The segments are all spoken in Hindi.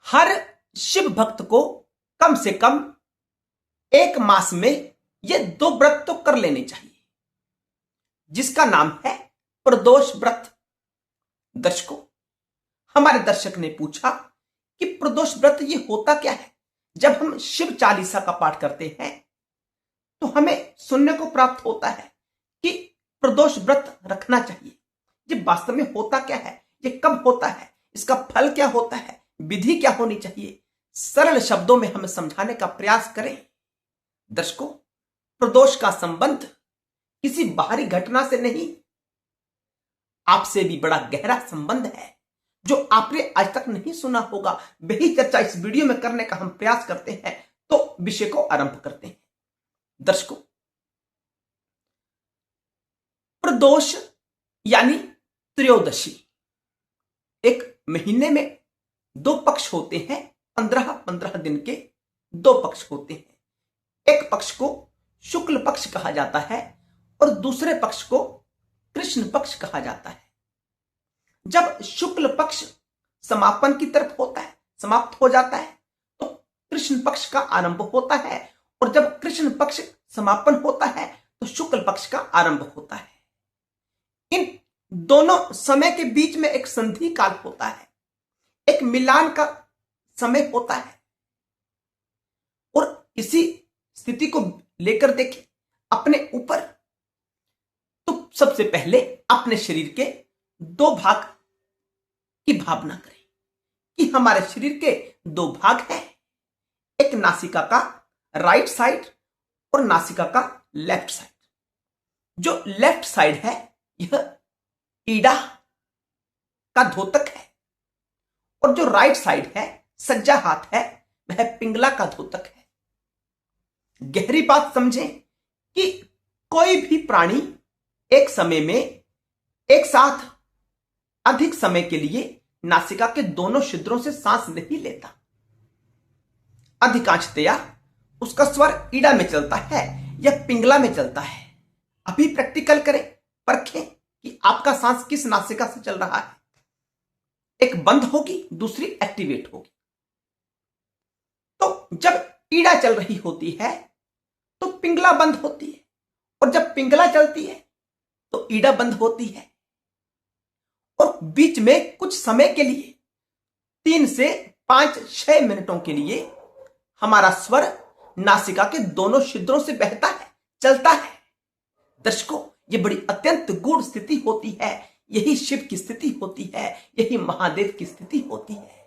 हर शिव भक्त को कम से कम एक मास में ये 2 व्रत तो कर लेने चाहिए, जिसका नाम है प्रदोष व्रत। दर्शकों, हमारे दर्शक ने पूछा कि प्रदोष व्रत ये होता क्या है। जब हम शिव चालीसा का पाठ करते हैं तो हमें सुनने को प्राप्त होता है कि प्रदोष व्रत रखना चाहिए। ये वास्तव में होता क्या है, ये कब होता है, इसका फल क्या होता है, विधि क्या होनी चाहिए, सरल शब्दों में हम समझाने का प्रयास करें। दर्शकों, प्रदोष का संबंध किसी बाहरी घटना से नहीं, आपसे भी बड़ा गहरा संबंध है, जो आपने आज तक नहीं सुना होगा। वही चर्चा इस वीडियो में करने का हम प्रयास करते हैं, तो विषय को आरंभ करते हैं। दर्शकों, प्रदोष यानी त्रयोदशी। एक महीने में 2 पक्ष होते हैं, 15-15 दिन के 2 पक्ष होते हैं। एक पक्ष को शुक्ल पक्ष कहा जाता है और दूसरे पक्ष को कृष्ण पक्ष कहा जाता है। जब शुक्ल पक्ष समापन की तरफ होता है, समाप्त हो जाता है, तो कृष्ण पक्ष का आरंभ होता है, और जब कृष्ण पक्ष समापन होता है तो शुक्ल पक्ष का आरंभ होता है। इन दोनों समय के बीच में एक संधि काल होता है, एक मिलान का समय होता है। और इसी स्थिति को लेकर देखें अपने ऊपर, तो सबसे पहले अपने शरीर के 2 भाग की भावना करें कि हमारे शरीर के 2 भाग हैं, एक नासिका का राइट साइड और नासिका का लेफ्ट साइड। जो लेफ्ट साइड है यह ईड़ा का धोतक है, और जो राइट साइड है, सज्जा हाथ है, वह पिंगला का धोतक है। गहरी बात समझें कि कोई भी प्राणी एक समय में एक साथ अधिक समय के लिए नासिका के दोनों छिद्रों से सांस नहीं लेता। अधिकांशतया उसका स्वर ईड़ा में चलता है या पिंगला में चलता है। अभी प्रैक्टिकल करें, परखें कि आपका सांस किस नासिका से चल रहा है। एक बंद होगी, दूसरी एक्टिवेट होगी। तो जब ईड़ा चल रही होती है तो पिंगला बंद होती है, और जब पिंगला चलती है तो ईड़ा बंद होती है। और बीच में कुछ समय के लिए 3 से 5-6 मिनटों के लिए हमारा स्वर नासिका के दोनों छिद्रों से बहता है, चलता है। दर्शकों, ये बड़ी अत्यंत गूढ़ स्थिति होती है। यही शिव की स्थिति होती है, यही महादेव की स्थिति होती है,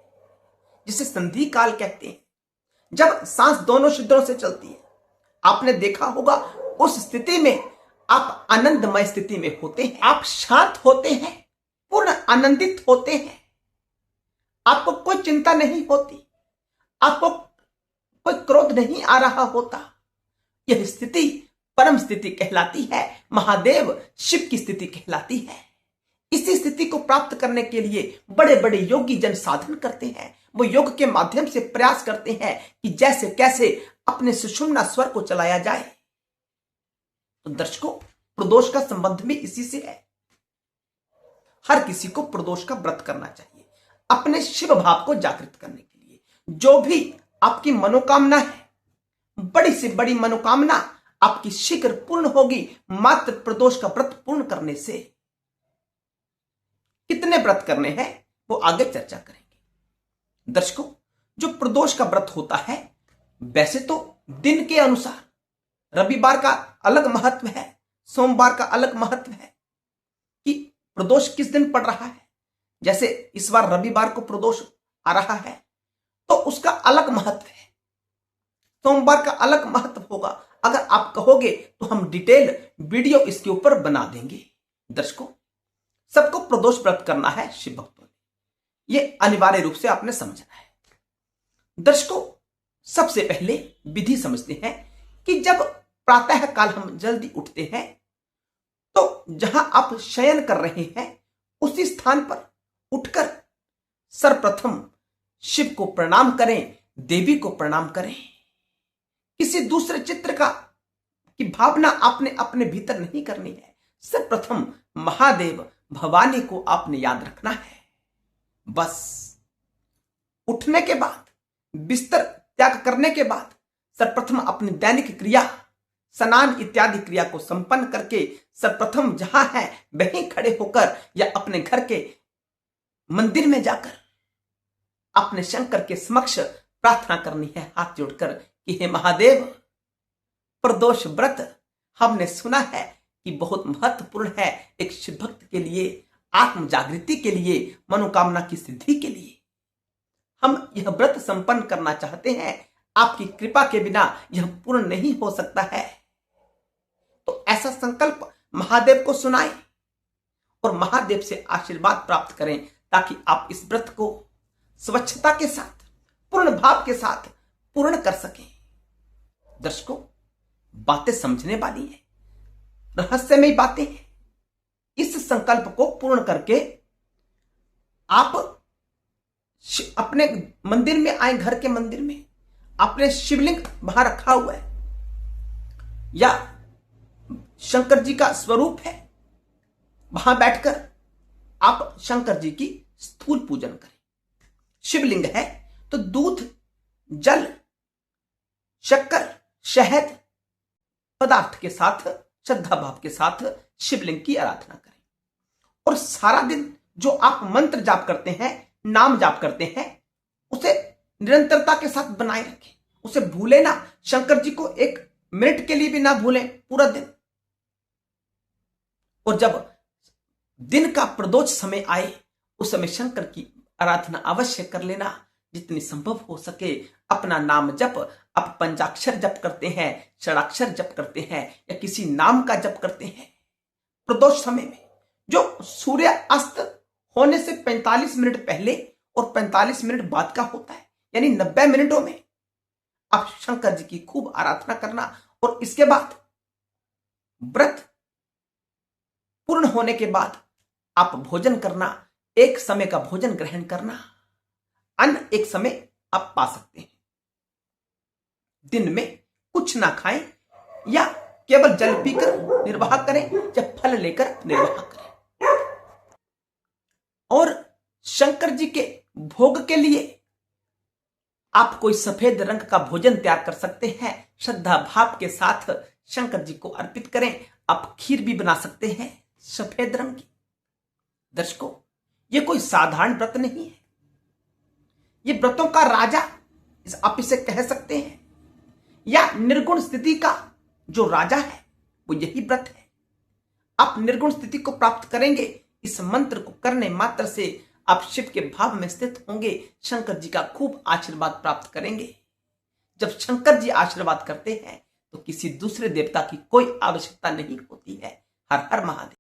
जिसे संधि काल कहते हैं। जब सांस दोनों छिद्रों से चलती है, आपने देखा होगा उस स्थिति में आप आनंदमय स्थिति में होते हैं, आप शांत होते हैं, पूर्ण आनंदित होते हैं। आपको कोई चिंता नहीं होती, आपको कोई क्रोध नहीं आ रहा होता। यह स्थिति परम स्थिति कहलाती है, महादेव शिव की स्थिति कहलाती है। इसी स्थिति को प्राप्त करने के लिए बड़े बड़े योगी जन साधन करते हैं। वो योग के माध्यम से प्रयास करते हैं कि जैसे कैसे अपने सुषुम्ना स्वर को चलाया जाए। तो दर्शकों, प्रदोष का संबंध भी इसी से है। हर किसी को प्रदोष का व्रत करना चाहिए, अपने शिव भाव को जागृत करने के लिए। जो भी आपकी मनोकामना है, बड़ी से बड़ी मनोकामना आपकी शीघ्र पूर्ण होगी मात्र प्रदोष का व्रत पूर्ण करने से। कितने व्रत करने हैं वो आगे चर्चा करेंगे। दर्शकों, जो प्रदोष का व्रत होता है, वैसे तो दिन के अनुसार रविवार का अलग महत्व है, सोमवार का अलग महत्व है कि प्रदोष किस दिन पड़ रहा है। जैसे इस बार रविवार को प्रदोष आ रहा है तो उसका अलग महत्व है, सोमवार का अलग महत्व होगा। अगर आप कहोगे तो हम डिटेल वीडियो इसके ऊपर बना देंगे। दर्शकों, सबको प्रदोष व्रत करना है शिव भक्तों ने, यह अनिवार्य रूप से आपने समझना है। दर्शकों, सबसे पहले विधि समझते हैं कि जब प्रातः काल हम जल्दी उठते हैं तो जहां आप शयन कर रहे हैं उसी स्थान पर उठकर सर्वप्रथम शिव को प्रणाम करें, देवी को प्रणाम करें। किसी दूसरे चित्र की भावना आपने अपने भीतर नहीं करनी है। सर्वप्रथम महादेव भवानी को आपने याद रखना है। बस उठने के बाद, बिस्तर त्याग करने के बाद सर्वप्रथम अपनी दैनिक क्रिया स्नान इत्यादि क्रिया को संपन्न करके सर्वप्रथम जहां है वहीं खड़े होकर या अपने घर के मंदिर में जाकर अपने शंकर के समक्ष प्रार्थना करनी है हाथ जोड़कर कि हे महादेव, प्रदोष व्रत हमने सुना है कि बहुत महत्वपूर्ण है एक शिव भक्त के लिए, आत्म जागृति के लिए, मनोकामना की सिद्धि के लिए। हम यह व्रत संपन्न करना चाहते हैं, आपकी कृपा के बिना यह पूर्ण नहीं हो सकता है। तो ऐसा संकल्प महादेव को सुनाएं और महादेव से आशीर्वाद प्राप्त करें ताकि आप इस व्रत को स्वच्छता के साथ, पूर्ण भाव के साथ पूर्ण कर सकें। दर्शकों, बातें समझने वाली हैं, रहस्यमयी बातें हैं। इस संकल्प को पूर्ण करके आप अपने मंदिर में आए, घर के मंदिर में अपने शिवलिंग वहां रखा हुआ है या शंकर जी का स्वरूप है, वहां बैठकर आप शंकर जी की स्थूल पूजन करें। शिवलिंग है तो दूध, जल, शक्कर, शहद पदार्थ के साथ श्रद्धा भाव के साथ शिवलिंग की आराधना करें और सारा दिन जो आप मंत्र जाप करते हैं, नाम जाप करते हैं, उसे निरंतरता के साथ बनाए रखें। उसे भूले ना, शंकर जी को 1 मिनट के लिए भी ना भूलें पूरा दिन। और जब दिन का प्रदोष समय आए उस समय शंकर की आराधना अवश्य कर लेना, जितनी संभव हो सके। अपना नाम जप, आप पंचाक्षर जप करते हैं, षडाक्षर जप करते हैं या किसी नाम का जप करते हैं, प्रदोष समय में जो सूर्य अस्त होने से 45 मिनट पहले और 45 मिनट बाद का होता है, यानी 90 मिनटों में आप शंकर जी की खूब आराधना करना और इसके बाद व्रत पूर्ण होने के बाद आप भोजन करना, एक समय का भोजन ग्रहण करना, अन्न एक समय आप पा सकते हैं। दिन में कुछ ना खाएं या केवल जल पीकर निर्वाह करें या फल लेकर निर्वाह करें। और शंकर जी के भोग के लिए आप कोई सफेद रंग का भोजन तैयार कर सकते हैं, श्रद्धा भाव के साथ शंकर जी को अर्पित करें। आप खीर भी बना सकते हैं सफेद रंग की। दर्शकों, ये कोई साधारण व्रत नहीं है, ये व्रतों का राजा आप इसे कह सकते हैं, या निर्गुण स्थिति का जो राजा है वो यही व्रत है। आप निर्गुण स्थिति को प्राप्त करेंगे, इस मंत्र को करने मात्र से आप शिव के भाव में स्थित होंगे, शंकर जी का खूब आशीर्वाद प्राप्त करेंगे। जब शंकर जी आशीर्वाद करते हैं तो किसी दूसरे देवता की कोई आवश्यकता नहीं होती है। हर हर महादेव।